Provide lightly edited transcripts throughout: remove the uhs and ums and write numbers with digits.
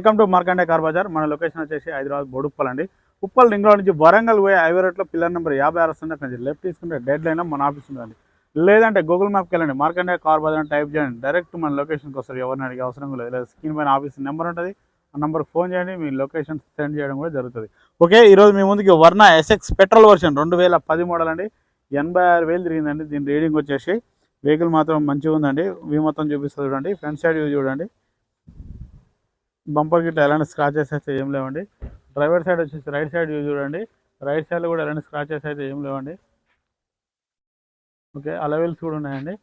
Welcome to Markande car bazaar. మన location వచ్చేసి హైదరాబాద్ బోడుప్పల్ అండి. ఉప్పల్ రింగ్ రోడ్ నుంచి వరంగల్ పోయే హైవే రోడ్లో పిల్లర్ నెంబర్ 56 వస్తుంది. అక్కడ నుంచి లెఫ్ట్ తీసుకుంటే డెడ్ లైన్ మన ఆఫీస్ ఉందండి. లేదంటే గూగుల్ మ్యాప్కి వెళ్ళండి, మార్కండే కార్ బజార్ టైప్ చేయండి, డైరెక్ట్ మన లొకేషన్కి వస్తారు. ఎవరిని అడిగే అవసరం లేదు. లేదా స్క్రీన్ పైన ఆఫీస్ నెంబర్ ఉంటుంది, ఆ నెంబర్కి ఫోన్ చేయండి, మీ లొకేషన్ సెండ్ చేయడం కూడా జరుగుతుంది. ఓకే, ఈరోజు మీ ముందుకి Verna SX petrol version 2010 model అండి. 86,000 తిరిగిందండి. దీని రీడింగ్ వచ్చేసి వెహికల్ మాత్రం మంచిగా ఉందండి. వ్యూ మొత్తం చూపిస్తుంది చూడండి. ఫ్రంట్ సైడ్ వ్యూ చూడండి. బంపర్ గిట్లా ఎలాంటి స్క్రాచెస్ అయితే ఏం లేవండి. డ్రైవర్ సైడ్ వచ్చేసి రైట్ సైడ్ వ్యూ చూడండి. రైట్ సైడ్లో కూడా ఎలాంటి స్క్రాచెస్ అయితే ఏం లేవండి. ఓకే, అలవెల్స్ కూడా ఉన్నాయండి.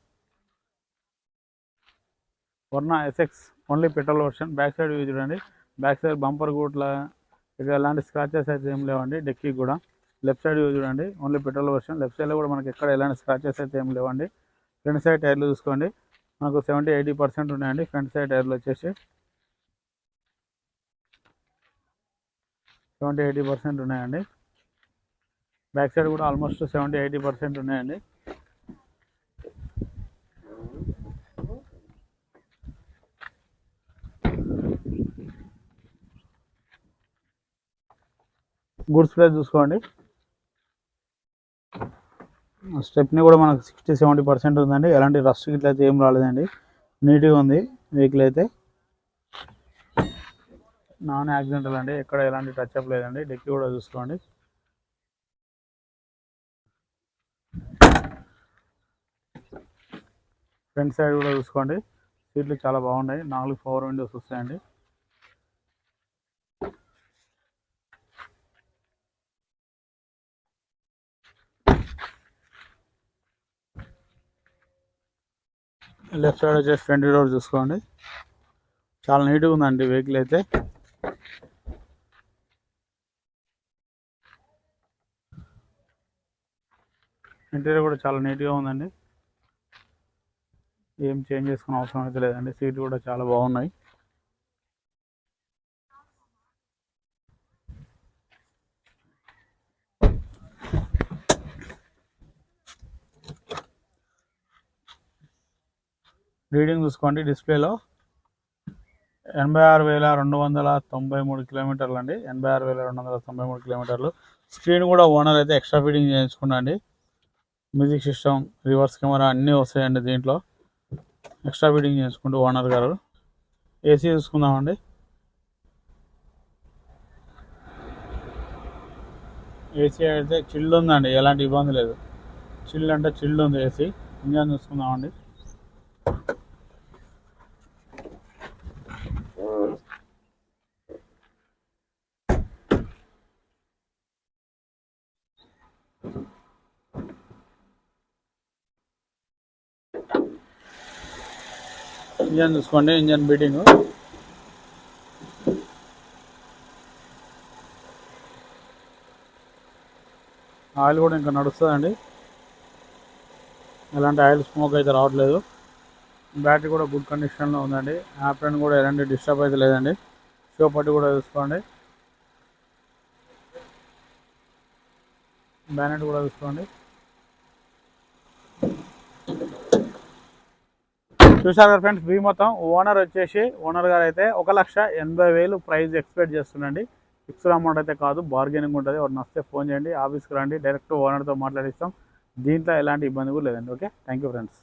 Verna SX only petrol version. Back side view చూడండి. బ్యాక్ సైడ్ బంపర్ కూడా ఇక్కడ ఎలాంటి స్క్రాచెస్ అయితే ఏం లేవండి. డెక్కీ కూడా లెఫ్ట్ సైడ్ వ్యూ చూడండి. Only petrol version. లెఫ్ట్ సైడ్లో కూడా మనకి ఎక్కడ ఎలాంటి స్క్రాచెస్ అయితే ఏం లేవండి. ఫ్రంట్ సైడ్ టైర్లు చూసుకోండి, మనకు 70-80% ఉన్నాయండి. ఫ్రంట్ సైడ్ టైర్లు వచ్చేసి 70-80% ఉన్నాయండి. బ్యాక్ సైడ్ కూడా ఆల్మోస్ట్ 70-80% ఉన్నాయండి. గూడ్స్ ప్లేస్ చూసుకోండి. స్టెప్ని కూడా మనకు 60-70% ఉందండి. ఎలాంటి రస్ట్ గిట్ల అయితే ఏం రాలేదండి. నీట్గా ఉంది వెహికల్ అయితే. నాన్ యాక్సిడెంటల్ అండి, ఎక్కడ ఎలాంటి టచ్అప్ లేదండి. డెక్కి కూడా చూసుకోండి. ఫ్రంట్ సైడ్ కూడా చూసుకోండి. సీట్లు చాలా బాగున్నాయి. 4 పవర్ విండోస్ వస్తాయండి. లెఫ్ట్ సైడ్ వచ్చేసి ఫ్రంట్ డోర్ చూసుకోండి. చాలా నీట్గా ఉందండి వెహికల్ అయితే. ఇంటీరియర్ కూడా చాలా నీట్గా ఉందండి. ఏం చేంజ్ చేసుకునే అవసరం అయితే లేదండి. సీట్లు కూడా చాలా బాగున్నాయి. రీడింగ్ చూసుకోండి. డిస్ప్లేలో 86,293 కిలోమీటర్లు అండి. 86,293 కిలోమీటర్లు. స్క్రీన్ కూడా ఓనర్ అయితే ఎక్స్ట్రా ఫిట్టింగ్ చేయించుకున్నాండి. మ్యూజిక్ సిస్టమ్, రివర్స్ కెమెరా అన్నీ వస్తాయండి దీంట్లో. ఎక్స్ట్రా ఫిట్టింగ్ చేసుకుంటూ ఓనర్ గారు. ఏసీ చూసుకుందామండి. ఏసీ అయితే చిల్డ్ ఉందండి, ఎలాంటి ఇబ్బంది లేదు. చిల్డ్ అంటే చిల్డ్ ఉంది ఏసీ. ఇంజన్ చూసుకుందామండి. ఇంజన్ చూసుకోండి. Engine beating. ఆయిల్ కూడా ఇంకా నడుస్తుందండి. ఎలాంటి ఆయిల్ స్మోక్ అయితే రావట్లేదు. బ్యాటరీ కూడా గుడ్ కండిషన్లో ఉందండి. యాప్రెన్ కూడా ఎలాంటి డిస్టర్బ్ అయితే లేదండి. షో పట్టి కూడా చూసుకోండి. బ్యానెట్ కూడా చూసుకోండి. చూసారు కదా ఫ్రెండ్స్, వ్యూ మొత్తం. ఓనర్ గారు అయితే 1,80,000 ప్రైస్ ఎక్స్పెక్ట్ చేస్తుండండి. ఫిక్స్డ్ అమౌంట్ అయితే కాదు, బార్గెనింగ్ ఉంటుంది. ఎవరిని వస్తే ఫోన్ చేయండి, ఆఫీస్కి రండి, డైరెక్ట్ ఓనర్తో మాట్లాడిస్తాం. దీంట్లో ఎలాంటి ఇబ్బంది కూడా లేదండి. Okay, thank you friends.